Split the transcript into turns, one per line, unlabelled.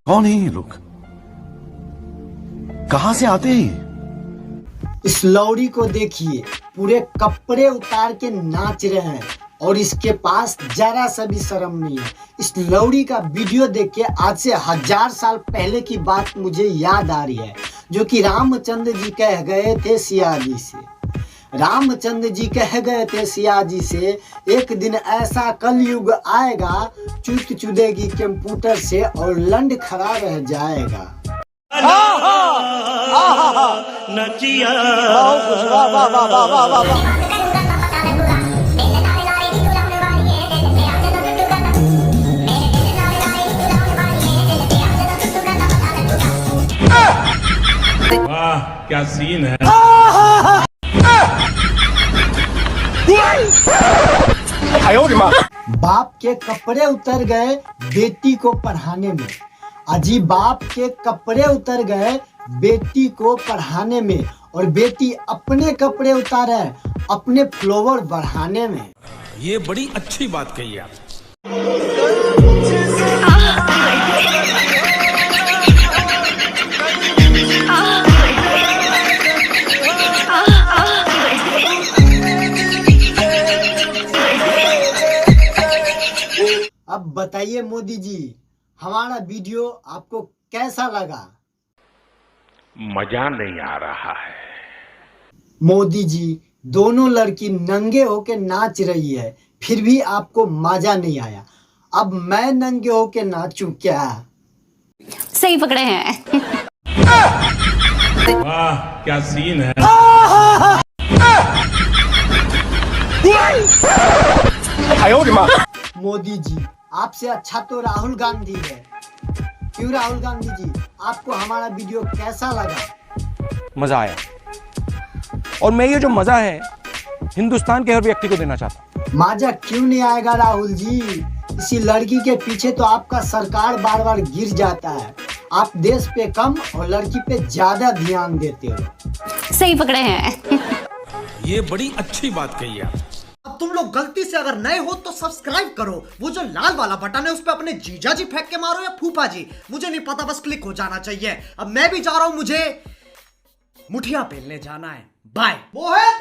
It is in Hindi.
कौन है ये लोग? कहां से आते हैं?
इस लौड़ी को देखिए, पूरे कपड़े उतार के नाच रहे हैं और इसके पास जरा सा भी शर्म नहीं है। इस लौड़ी का वीडियो देख के आज से 1000 साल पहले की बात मुझे याद आ रही है, जो कि रामचंद्र जी कह गए थे सिया जी से। रामचंद्र जी कह गए थे सिया जी से, एक दिन ऐसा कलयुग आएगा, चूत चुदेगी कंप्यूटर से और लंड खड़ा रह जाएगा।
नचिया वाह क्या सीन है।
बाप के कपड़े उतर गए बेटी को पढ़ाने में। अजी बाप के कपड़े उतर गए बेटी को पढ़ाने में और बेटी अपने कपड़े उतारे अपने फ्लोवर बढ़ाने में।
ये बड़ी अच्छी बात कही आप।
अब बताइए मोदी जी, हमारा वीडियो आपको कैसा लगा?
मजा नहीं आ रहा है।
मोदी जी, दोनों लड़की नंगे होके नाच रही है, फिर भी आपको मजा नहीं आया। अब मैं नंगे होके नाचूं क्या?
सही पकड़े हैं।
वाह क्या सीन है।
मोदी जी, आपसे अच्छा तो राहुल गांधी है। क्यों राहुल गांधी जी, आपको हमारा वीडियो कैसा लगा?
मजा आया, और मैं ये जो मजा है हिंदुस्तान के हर व्यक्ति को देना चाहता हूँ।
मजा क्यों नहीं आएगा राहुल जी? इसी लड़की के पीछे तो आपका सरकार बार बार गिर जाता है। आप देश पे कम और लड़की पे ज्यादा ध्यान देते हो।
सही पकड़े हैं।
ये बड़ी अच्छी बात कही आप।
अब तुम लोग गलती से अगर नए हो तो सब्सक्राइब करो। वो जो लाल वाला बटन है उस पर अपने जीजा जी फेंक के मारो या फूफा जी, मुझे नहीं पता, बस क्लिक हो जाना चाहिए। अब मैं भी जा रहा हूं, मुझे मुठिया पेलने जाना है। बाय। वो है